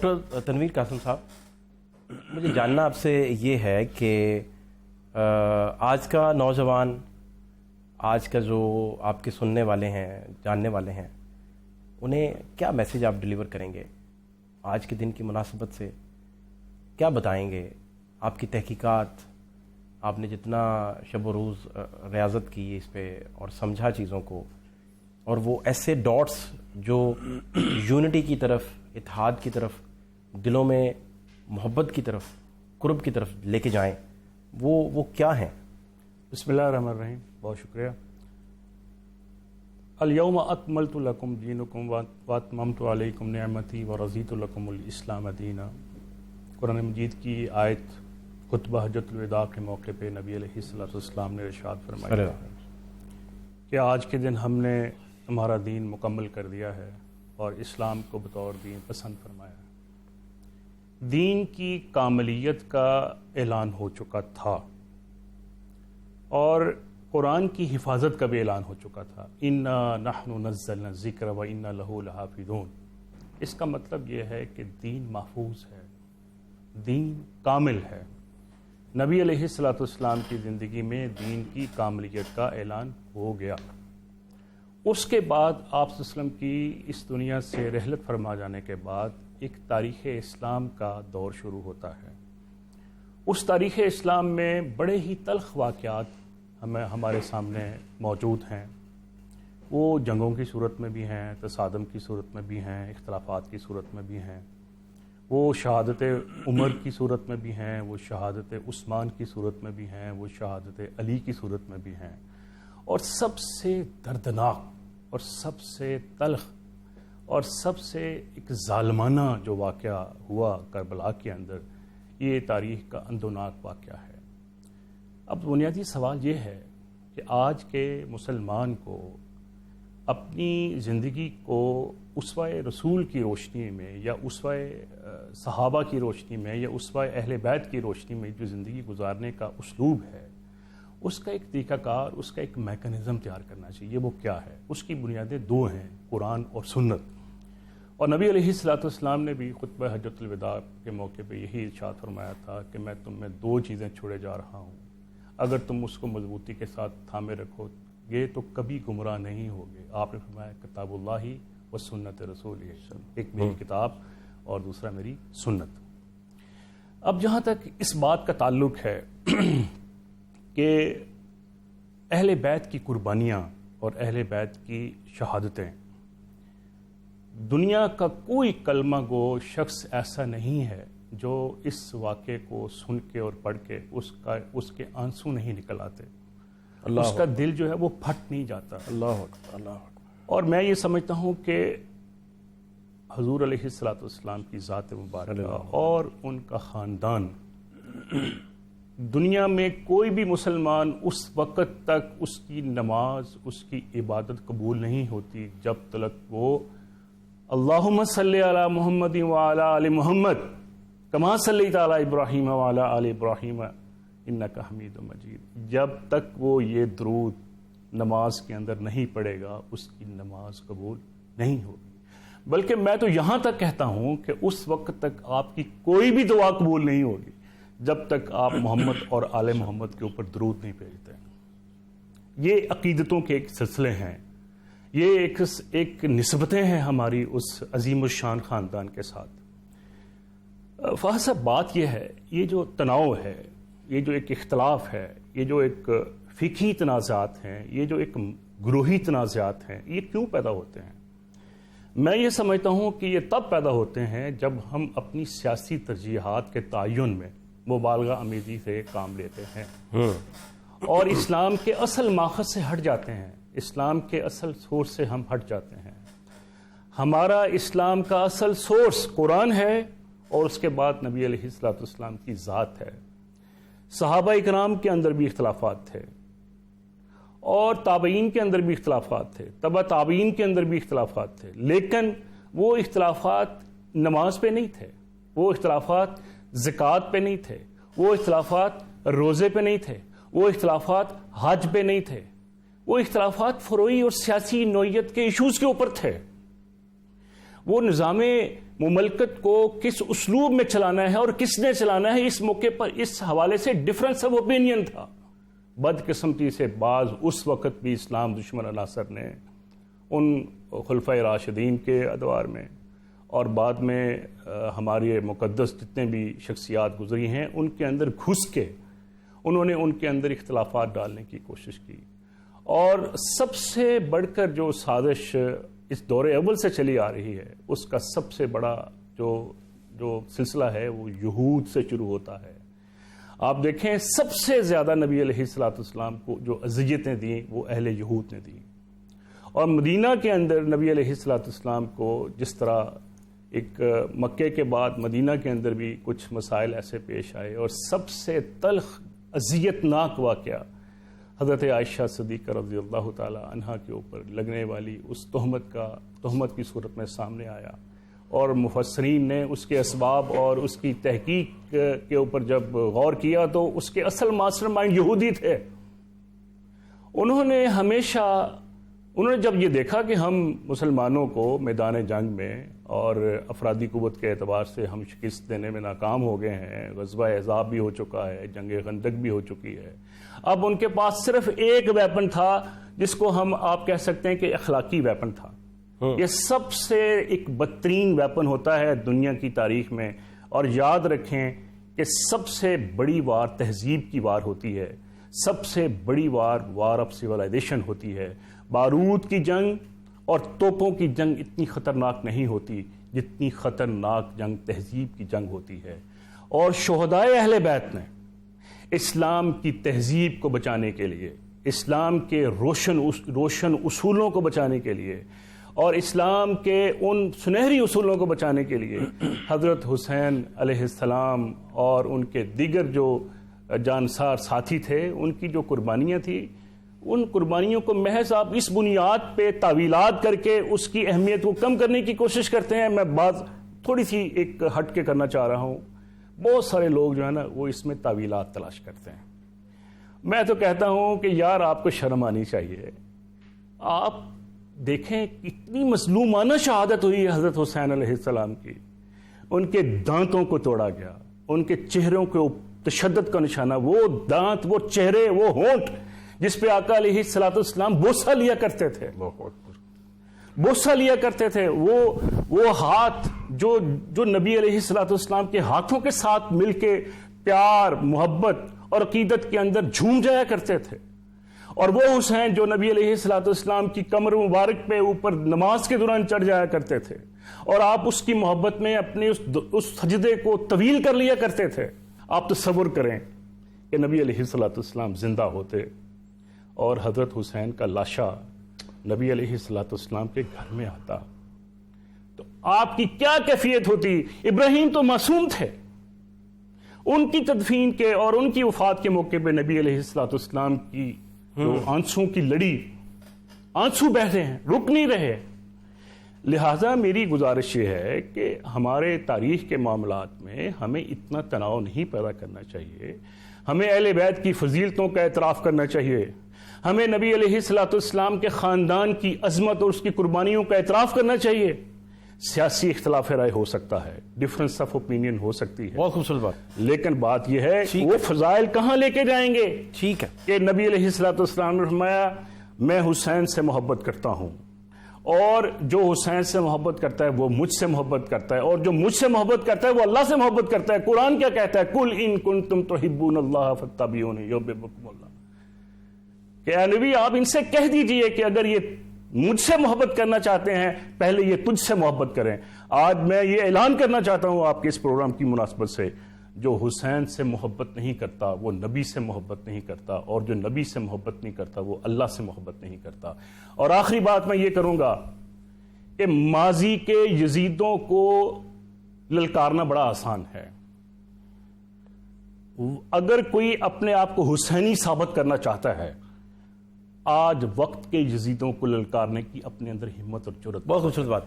Doctor Tanveer Qasim صاحب، مجھے جاننا آپ سے یہ ہے کہ آج کا نوجوان، آج کا جو آپ کے سننے والے ہیں، جاننے والے ہیں، انہیں کیا میسیج آپ ڈیلیور کریں گے آج کے دن کی مناسبت سے؟ کیا بتائیں گے؟ آپ کی تحقیقات، آپ نے جتنا شب و روز ریاضت کی اس پہ اور سمجھا چیزوں کو، اور وہ ایسے ڈاٹس جو یونٹی کی طرف، اتحاد کی طرف، دلوں میں محبت کی طرف، قرب کی طرف لے کے جائیں، وہ کیا ہیں؟ بسم اللہ الرحمن الرحیم. بہت شکریہ. الیوم اکملت لکم دینکم واتممت علیکم نعمتی ورضیت لکم الاسلام دینا. قرآن مجید کی آیت خطبہ حجۃ الوداع کے موقع پہ نبی علیہ السلام نے ارشاد فرمایا کہ آج کے دن ہم نے ہمارا دین مکمل کر دیا ہے اور اسلام کو بطور دین پسند فرمایا ہے. دین کی کاملیت کا اعلان ہو چکا تھا اور قرآن کی حفاظت کا بھی اعلان ہو چکا تھا. انا نحن نزلنا الذکر و انا لہ لحافظون. اس کا مطلب یہ ہے کہ دین محفوظ ہے، دین کامل ہے. نبی علیہ السلام کی زندگی میں دین کی کاملیت کا اعلان ہو گیا. اس کے بعد آپ صلی اللہ علیہ وسلم کی اس دنیا سے رحلت فرما جانے کے بعد ایک تاریخ اسلام کا دور شروع ہوتا ہے. اس تاریخ اسلام میں بڑے ہی تلخ واقعات ہمارے سامنے موجود ہیں. وہ جنگوں کی صورت میں بھی ہیں، تصادم کی صورت میں بھی ہیں، اختلافات کی صورت میں بھی ہیں، وہ شہادت عمر کی صورت میں بھی ہیں، وہ شہادت عثمان کی صورت میں بھی ہیں، وہ شہادت علی کی صورت میں بھی ہیں. اور سب سے دردناک اور سب سے تلخ اور سب سے ایک ظالمانہ جو واقعہ ہوا کربلا کے اندر، یہ تاریخ کا اندوناک واقعہ ہے. اب بنیادی سوال یہ ہے کہ آج کے مسلمان کو اپنی زندگی کو اسوہ رسول کی روشنی میں یا اسوہ صحابہ کی روشنی میں یا اسوہ اہل بیت کی روشنی میں جو زندگی گزارنے کا اسلوب ہے، اس کا ایک طریقہ کار، اس کا ایک میکانزم تیار کرنا چاہیے. وہ کیا ہے؟ اس کی بنیادیں دو ہیں، قرآن اور سنت. اور نبی علیہ السلام نے بھی خطبہ حجۃ الوداع کے موقع پہ یہی ارشاد فرمایا تھا کہ میں تم میں دو چیزیں چھوڑے جا رہا ہوں، اگر تم اس کو مضبوطی کے ساتھ تھامے رکھو گے تو کبھی گمراہ نہیں ہوگے. آپ نے فرمایا کتاب اللہ و سنت رسول، ایک میری کتاب اور دوسرا میری سنت. اب جہاں تک اس بات کا تعلق ہے کہ اہل بیت کی قربانیاں اور اہل بیت کی شہادتیں، دنیا کا کوئی کلمہ گو شخص ایسا نہیں ہے جو اس واقعے کو سن کے اور پڑھ کے اس کے آنسو نہیں نکل آتے. اس کا دل جو ہے وہ پھٹ نہیں جاتا. اللہ اکبر، اللہ اکبر. اور میں یہ سمجھتا ہوں کہ حضور علیہ السلام کی ذات مبارکہ اور ان کا خاندان، دنیا میں کوئی بھی مسلمان اس وقت تک اس کی نماز، اس کی عبادت قبول نہیں ہوتی جب تک وہ اللہم صلی علی محمد وعلی آل محمد کما صلیت علی ابراہیم وعلی آل ابراہیم انک حمید مجید، جب تک وہ یہ درود نماز کے اندر نہیں پڑھے گا اس کی نماز قبول نہیں ہوگی. بلکہ میں تو یہاں تک کہتا ہوں کہ اس وقت تک آپ کی کوئی بھی دعا قبول نہیں ہوگی جب تک آپ محمد اور آل محمد کے اوپر درود نہیں بھیجتے. یہ عقیدتوں کے ایک سلسلے ہیں، یہ ایک نسبتیں ہیں ہماری اس عظیم الشان خاندان کے ساتھ. فہد صاحب، بات یہ ہے، یہ جو تناؤ ہے، یہ جو ایک اختلاف ہے، یہ جو ایک فقہی تنازعات ہیں، یہ جو ایک گروہی تنازعات ہیں، یہ کیوں پیدا ہوتے ہیں؟ میں یہ سمجھتا ہوں کہ یہ تب پیدا ہوتے ہیں جب ہم اپنی سیاسی ترجیحات کے تعین میں مبالغہ امیزی سے کام لیتے ہیں اور اسلام کے اصل ماخذ سے ہٹ جاتے ہیں، اسلام کے اصل سورس سے ہم ہٹ جاتے ہیں. ہمارا اسلام کا اصل سورس قرآن ہے اور اس کے بعد نبی علیہ السلام کی ذات ہے. صحابہ اکرام کے اندر بھی اختلافات تھے اور تابعین کے اندر بھی اختلافات تھے، تبع تابعین کے اندر بھی اختلافات تھے، لیکن وہ اختلافات نماز پہ نہیں تھے، وہ اختلافات زکوٰۃ پہ نہیں تھے، وہ اختلافات روزے پہ نہیں تھے، وہ اختلافات حج پہ نہیں تھے، وہ اختلافات فروعی اور سیاسی نوعیت کے ایشوز کے اوپر تھے. وہ نظام مملکت کو کس اسلوب میں چلانا ہے اور کس نے چلانا ہے، اس موقع پر اس حوالے سے ڈفرنس آف اوپینین تھا۔ بدقسمتی سے بعض اس وقت بھی اسلام دشمن عناصر نے ان خلفۂ راشدین کے ادوار میں اور بعد میں ہمارے مقدس جتنے بھی شخصیات گزری ہیں ان کے اندر گھس کے انہوں نے ان کے اندر اختلافات ڈالنے کی کوشش کی، اور سب سے بڑھ کر جو سازش اس دور اول سے چلی آ رہی ہے اس کا سب سے بڑا جو سلسلہ ہے وہ یہود سے شروع ہوتا ہے۔ آپ دیکھیں سب سے زیادہ نبی علیہ الصلوۃ والسلام کو جو اذیتیں دیں وہ اہل یہود نے دیں، اور مدینہ کے اندر نبی علیہ الصلوۃ والسلام کو جس طرح ایک مکے کے بعد مدینہ کے اندر بھی کچھ مسائل ایسے پیش آئے، اور سب سے تلخ اذیت ناک واقعہ حضرت عائشہ صدیقہ رضی اللہ تعالی عنہا کے اوپر لگنے والی اس تہمت کی صورت میں سامنے آیا، اور مفسرین نے اس کے اسباب اور اس کی تحقیق کے اوپر جب غور کیا تو اس کے اصل ماسٹر مائنڈ یہودی تھے۔ انہوں نے جب یہ دیکھا کہ ہم مسلمانوں کو میدان جنگ میں اور افرادی قوت کے اعتبار سے ہم شکست دینے میں ناکام ہو گئے ہیں، غزوہ احزاب بھی ہو چکا ہے، جنگ خندق بھی ہو چکی ہے، اب ان کے پاس صرف ایک ویپن تھا جس کو آپ کہہ سکتے ہیں کہ اخلاقی ویپن تھا۔ یہ سب سے ایک بدترین ویپن ہوتا ہے دنیا کی تاریخ میں، اور یاد رکھیں کہ سب سے بڑی وار تہذیب کی وار ہوتی ہے، سب سے بڑی وار آف سیولائزیشن ہوتی ہے۔ بارود کی جنگ اور توپوں کی جنگ اتنی خطرناک نہیں ہوتی جتنی خطرناک جنگ تہذیب کی جنگ ہوتی ہے، اور شہدائے اہل بیت نے اسلام کی تہذیب کو بچانے کے لیے، اسلام کے روشن اصولوں کو بچانے کے لیے، اور اسلام کے ان سنہری اصولوں کو بچانے کے لیے حضرت حسین علیہ السلام اور ان کے دیگر جو جانسار ساتھی تھے ان کی جو قربانیاں تھیں، ان قربانیوں کو محض آپ اس بنیاد پہ تعویلات کر کے اس کی اہمیت کو کم کرنے کی کوشش کرتے ہیں۔ میں بات تھوڑی سی ایک ہٹ کے کرنا چاہ رہا ہوں، بہت سارے لوگ جو ہے نا وہ اس میں تعویلات تلاش کرتے ہیں۔ میں تو کہتا ہوں کہ یار آپ کو شرم آنی چاہیے۔ آپ دیکھیں کتنی مظلومانہ شہادت ہوئی ہے حضرت حسین علیہ السلام کی، ان کے دانتوں کو توڑا گیا، ان کے چہروں کے تشدد کا نشانہ، وہ دانت، وہ چہرے، وہ ہونٹ جس پہ آقا علیہ الصلوۃ والسلام بوسہ لیا کرتے تھے، بوسہ لیا کرتے تھے، وہ ہاتھ جو نبی علیہ الصلوۃ والسلام کے ہاتھوں کے ساتھ مل کے پیار، محبت اور عقیدت کے اندر جھوم جایا کرتے تھے، اور وہ حسین جو نبی علیہ الصلوۃ والسلام کی کمر مبارک پہ اوپر نماز کے دوران چڑھ جایا کرتے تھے، اور آپ اس کی محبت میں اپنے اس سجدے کو طویل کر لیا کرتے تھے۔ آپ تصور کریں کہ نبی علیہ الصلوۃ والسلام زندہ ہوتے اور حضرت حسین کا لاشا نبی علیہ الصلوۃ والسلام کے گھر میں آتا تو آپ کی کیا کیفیت ہوتی۔ ابراہیم تو معصوم تھے، ان کی تدفین کے اور ان کی وفات کے موقع پہ نبی علیہ الصلوۃ والسلام کی جو آنسوں کی لڑی، آنسو بہ رہے ہیں، رک نہیں رہے۔ لہٰذا میری گزارش یہ ہے کہ ہمارے تاریخ کے معاملات میں ہمیں اتنا تناؤ نہیں پیدا کرنا چاہیے، ہمیں اہل بیت کی فضیلتوں کا اعتراف کرنا چاہیے، ہمیں نبی علیہ الصلوۃ والسلام کے خاندان کی عظمت اور اس کی قربانیوں کا اعتراف کرنا چاہیے۔ سیاسی اختلاف رائے ہو سکتا ہے، ڈفرنس آف اوپینین ہو سکتی ہے، بہت خوبصورت بات، لیکن بات یہ ہے وہ فضائل کہاں لے کے جائیں گے؟ ٹھیک ہے کہ نبی علیہ الصلوۃ والسلام نے فرمایا میں حسین سے محبت کرتا ہوں، اور جو حسین سے محبت کرتا ہے وہ مجھ سے محبت کرتا ہے، اور جو مجھ سے محبت کرتا ہے وہ اللہ سے محبت کرتا ہے۔ قرآن کیا کہتا ہے؟ قل ان کنتم تحبون اللہ فاتبعونی یحببکم اللہ، کہ اے نبی آپ ان سے کہہ دیجئے کہ اگر یہ مجھ سے محبت کرنا چاہتے ہیں پہلے یہ تجھ سے محبت کریں۔ آج میں یہ اعلان کرنا چاہتا ہوں آپ کے اس پروگرام کی مناسبت سے، جو حسین سے محبت نہیں کرتا وہ نبی سے محبت نہیں کرتا، اور جو نبی سے محبت نہیں کرتا وہ اللہ سے محبت نہیں کرتا۔ اور آخری بات میں یہ کروں گا کہ ماضی کے یزیدوں کو للکارنا بڑا آسان ہے۔ اگر کوئی اپنے آپ کو حسینی ثابت کرنا چاہتا ہے، آج وقت کے یزیدوں کو للکارنے کی اپنے اندر ہمت اور جرأت۔ بہت خوبصورت بات۔